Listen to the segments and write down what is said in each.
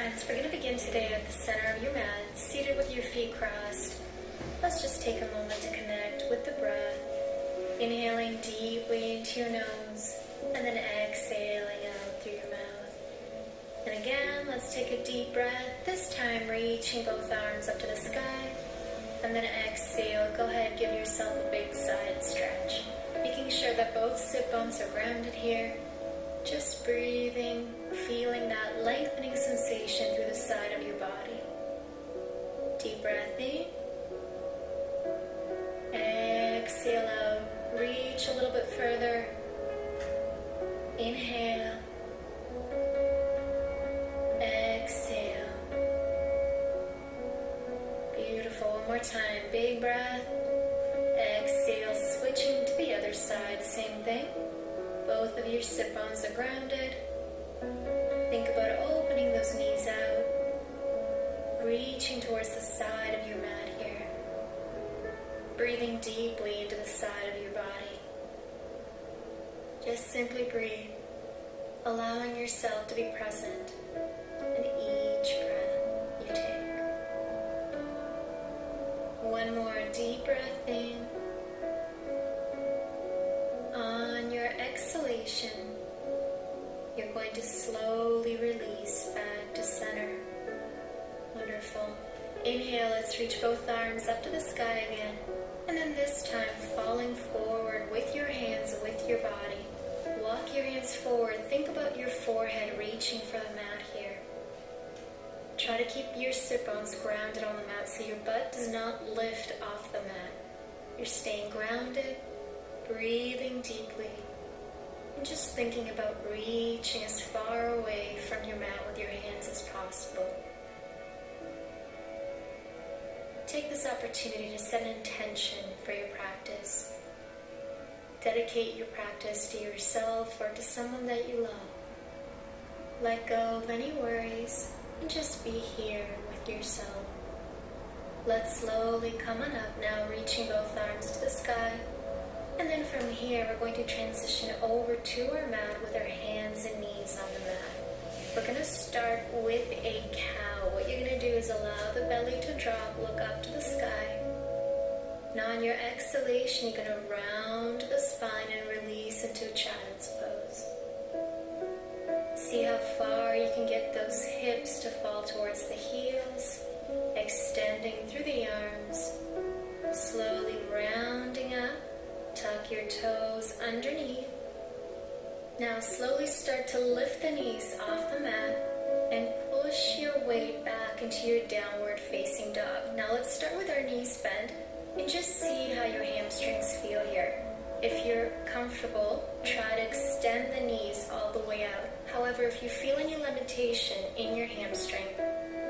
friends, we're going to begin today at the center of your mat, seated with your feet crossed. Let's just take a moment to connect with the breath, inhaling deeply into your nose, and then exhaling out through your mouth. And again, let's take a deep breath, this time reaching both arms up to the sky, and then exhale. Go ahead, give yourself a big side stretch, making sure that both sit bones are grounded here. Just breathing, feeling that lengthening sensation through the side of your body. Deep breath in. Exhale out. Reach a little bit further. Inhale. Exhale. Beautiful. One more time. Big breath. Exhale. Switching to the other side. Same thing. Both of your sit bones are grounded. Think about opening those knees out, reaching towards the side of your mat here. Breathing deeply into the side of your body. Just simply breathe, allowing yourself to be present in each breath you take. One more deep breath in. On your exhalation, you're going to slowly release back to center. Wonderful. Inhale, let's reach both arms up to the sky again. And then this time, falling forward with your hands, with your body. Walk your hands forward. Think about your forehead reaching for the mat here. Try to keep your sit bones grounded on the mat so your butt does not lift off the mat. You're staying grounded. Breathing deeply and just thinking about reaching as far away from your mat with your hands as possible. Take this opportunity to set an intention for your practice. Dedicate your practice to yourself or to someone that you love. Let go of any worries and just be here with yourself. Let's slowly come on up now, reaching both arms to the sky. And then from here, we're going to transition over to our mat with our hands and knees on the mat. We're going to start with a cow. What you're going to do is allow the belly to drop, look up to the sky. Now on your exhalation, you're going to round the spine and release into a child's pose. See how far you can get those hips to fall towards the heels, extending through the arms, slowly rounding up. Tuck your toes underneath. Now slowly start to lift the knees off the mat and push your weight back into your downward facing dog. Now let's start with our knees bent and just see how your hamstrings feel here. If you're comfortable, try to extend the knees all the way out. However, if you feel any limitation in your hamstring,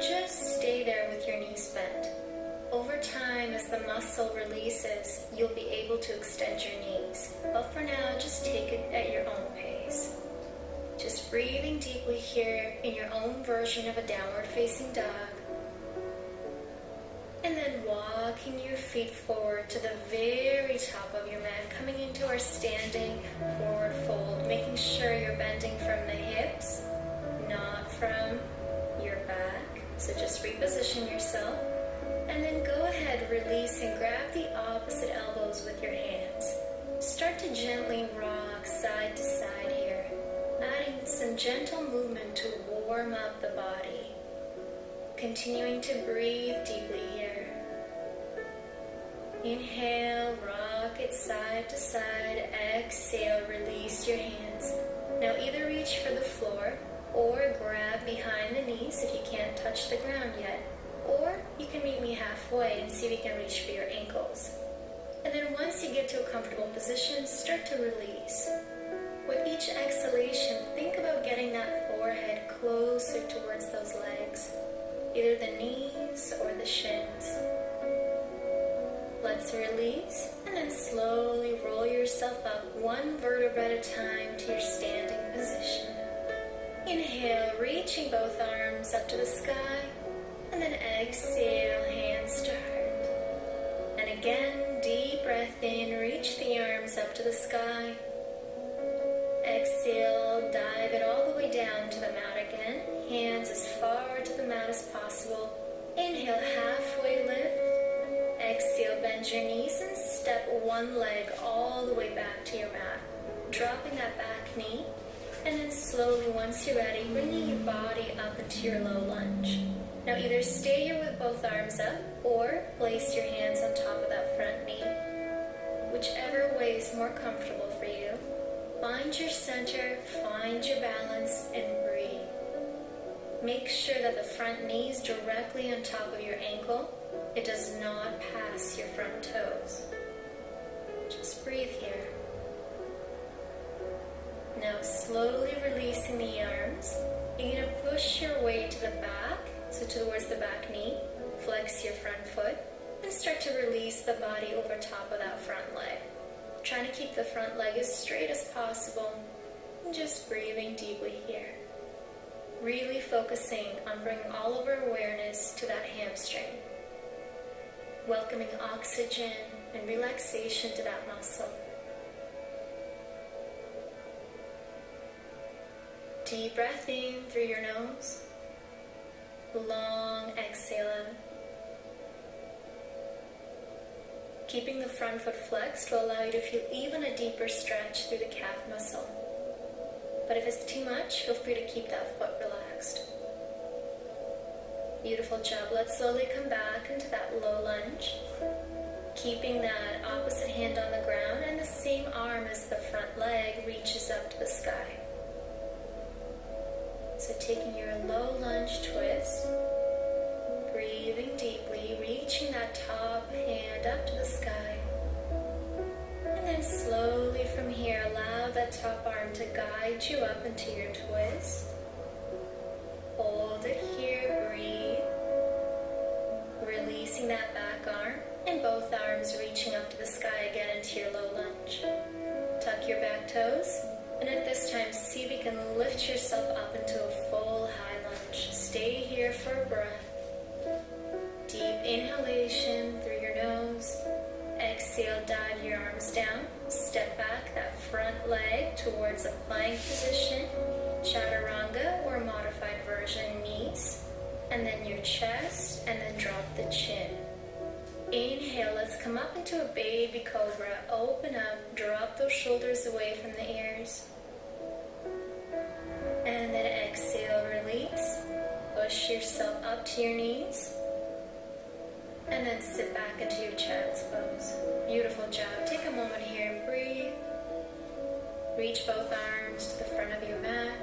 just stay there with your knees bent. Over time, as the muscle releases, you'll be able to extend your knees. But for now, just take it at your own pace. Just breathing deeply here in your own version of a downward facing dog. And then walking your feet forward to the very top of your mat, coming into our standing forward fold, making sure you're bending from the hips, not from your back. So just reposition yourself. And then go ahead, release and grab the opposite elbows with your hands. Start to gently rock side to side here, adding some gentle movement to warm up the body. Continuing to breathe deeply here. Inhale, rock it side to side. Exhale, release your hands. Now either reach for the floor or grab behind the knees if you can't touch the ground yet. Or you can meet me halfway and see if you can reach for your ankles. And then once you get to a comfortable position, start to release. With each exhalation, think about getting that forehead closer towards those legs, either the knees or the shins. Let's release and then slowly roll yourself up one vertebra at a time to your standing position. Inhale, reaching both arms up to the sky. And then exhale, hands to heart. And again, deep breath in, reach the arms up to the sky. Exhale, dive it all the way down to the mat again. Hands as far to possible. Inhale, halfway lift. Exhale, bend your knees and step one leg all the way back to your mat. Dropping that back knee. And then slowly, once you're ready, bringing your body up into your low lunge. Now either stay here with both arms up or place your hands on top of that front knee. Whichever way is more comfortable for you. Find your center, find your balance, and breathe. Make sure that the front knee is directly on top of your ankle. It does not pass your front toes. Just breathe here. Now slowly releasing the arms, you're going to push your way to the back, so towards the back knee, flex your front foot, and start to release the body over top of that front leg. Trying to keep the front leg as straight as possible, and just breathing deeply here. Really focusing on bringing all of our awareness to that hamstring. Welcoming oxygen and relaxation to that muscle. Deep breath in through your nose. Long exhale out. Keeping the front foot flexed will allow you to feel even a deeper stretch through the calf muscle. But if it's too much, feel free to keep that foot relaxed. Beautiful job. Let's slowly come back into that low lunge. Keeping that opposite hand on the ground and the same arm as the front leg reaches up to the sky. So taking your low lunge twist, breathing deeply, reaching that top hand up to the sky. And then slowly from here, allow that top arm to guide you up into your twist. Hold it here, breathe. Releasing that back arm and both arms reaching up to the sky again into your low lunge. Tuck your back toes. And at this time, see if you can lift yourself up into a full high lunge. Stay here for a breath. Deep inhalation through your nose. Exhale, dive your arms down. Step back that front leg towards a plank position. Chaturanga or modified version knees. And then your chest, and then drop the chin. Inhale, let's come up into a baby cobra. Open up, drop those shoulders away from the ears. And then exhale, release. Push yourself up to your knees. And then sit back into your child's pose. Beautiful job. Take a moment here and breathe. Reach both arms to the front of your mat.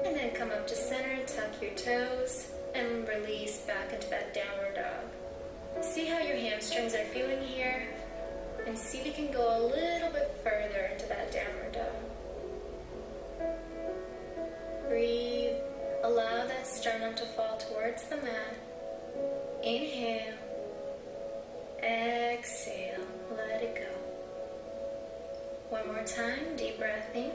And then come up to center, tuck your toes, and release back into that downward dog. See how your hamstrings are feeling here, and see if you can go a little bit further into that downward dog. Breathe. Allow that sternum to fall towards the mat. Inhale. Exhale. Let it go. One more time. Deep breath in.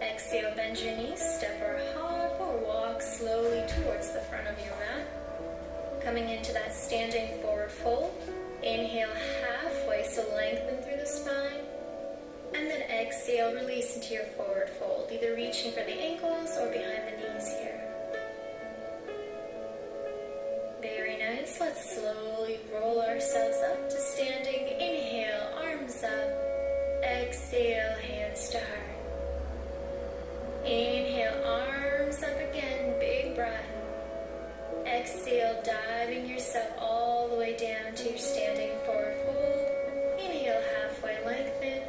Exhale. Bend your knees. Step or hop or walk slowly towards the front of your mat. Coming into that standing forward fold. Inhale halfway, so lengthen through the spine. And then exhale, release into your forward fold, either reaching for the ankles or behind the knees here. Very nice. Let's slowly roll ourselves up to standing. Inhale, arms up. Exhale, hands to heart. Inhale, arms up again. Big breath. Exhale, diving yourself all the way down to your standing forward fold. Inhale, halfway lengthen.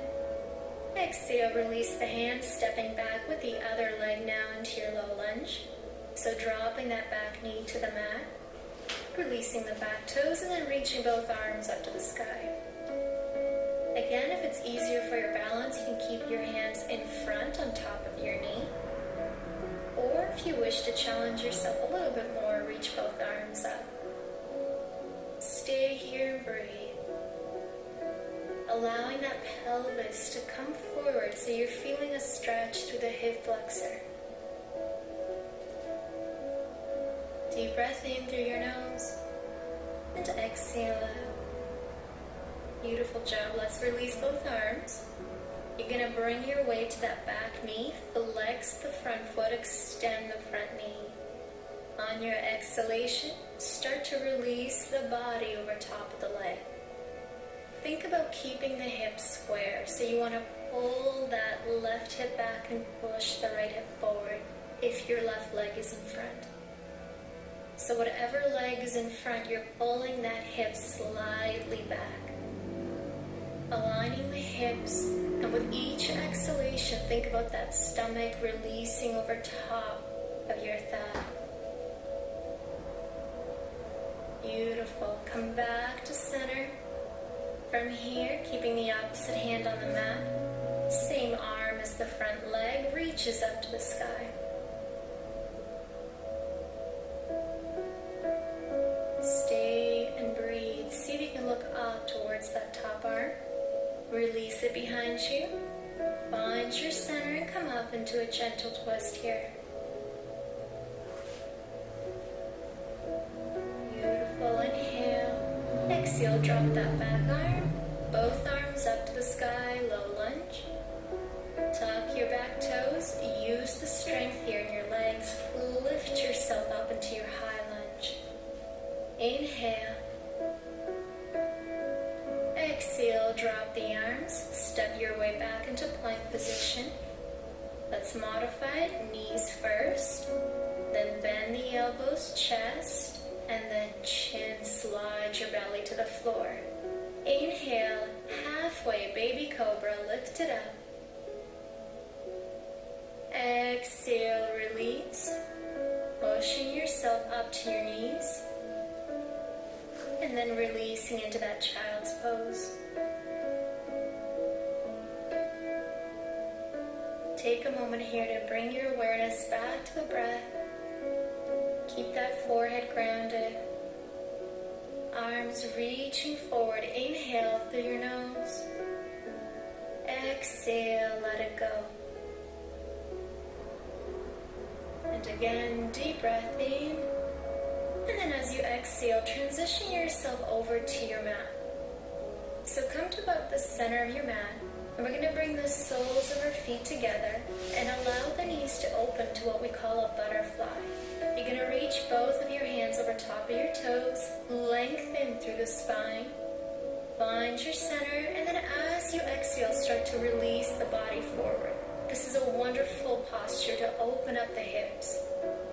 Exhale, release the hands, stepping back with the other leg now into your low lunge. So dropping that back knee to the mat. Releasing the back toes and then reaching both arms up to the sky. Again, if it's easier for your balance, you can keep your hands in front on top of your knee. Or if you wish to challenge yourself a little bit more, reach both arms up. Stay here and breathe. Allowing that pelvis to come forward so you're feeling a stretch through the hip flexor. Deep breath in through your nose and exhale out. Beautiful job. Let's release both arms. You're going to bring your weight to that back knee, flex the front foot, extend the front knee. On your exhalation, start to release the body over top of the leg. Think about keeping the hips square, so you want to pull that left hip back and push the right hip forward if your left leg is in front. So whatever leg is in front, you're pulling that hip slightly back. Aligning the hips, and with each exhalation, think about that stomach releasing over top of your thigh. Beautiful. Come back to center. From here, keeping the opposite hand on the mat, same arm as the front leg reaches up to the sky. Stay and breathe. See if you can look up towards that top arm. Release it behind you. Find your center and come up into a gentle twist here. Beautiful. Inhale. Exhale, drop that back arm. Both arms up to the sky, low lunge. Tuck your back toes. Use the strength here in your legs. Lift yourself up into your high lunge. Inhale. Exhale, drop the arms. Step your way back into plank position. Let's modify it. Knees first. Then bend the elbows, chest. And then chin, slide your belly to the floor. Inhale, halfway, baby cobra, lift it up. Exhale, release. Pushing yourself up to your knees. And then releasing into that child's pose. Take a moment here to bring your awareness back to the breath. Keep that forehead grounded. Arms reaching forward. Inhale through your nose. Exhale, let it go. And again, deep breath in. And then as you exhale, transition yourself over to your mat. So come to about the center of your mat. And we're going to bring the soles of our feet together and allow the knees to open to what we call a butterfly. You're going to reach both of your hands over top of your toes, lengthen through the spine, find your center, and then as you exhale, start to release the body forward. This is a wonderful posture to open up the hips.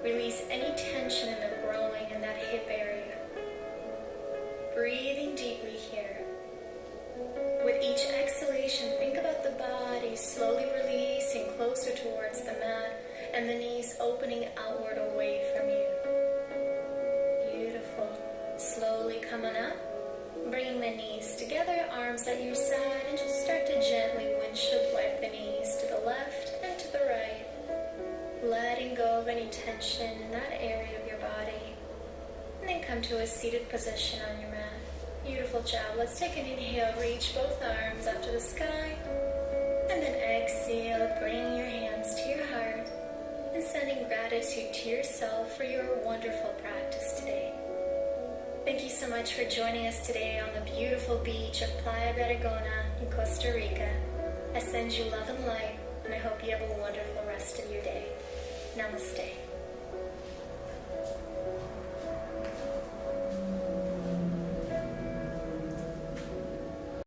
Release any tension in the growing in that hip area. Breathing deeply here. With each exhalation, think about the body slowly releasing closer towards the mat and the knees opening outward away from you. Beautiful. Slowly coming up, bringing the knees together, arms at your side, and just start to gently windshield wipe the knees to the left and to the right. Letting go of any tension in that area of your body. And then come to a seated position on your mat. Beautiful job. Let's take an inhale, reach both arms up to the sky. And then exhale, bringing your hands to your heart and sending gratitude to yourself for your wonderful practice today. Thank you so much for joining us today on the beautiful beach of Playa Vergona in Costa Rica. I send you love and light, and I hope you have a wonderful rest of your day. Namaste.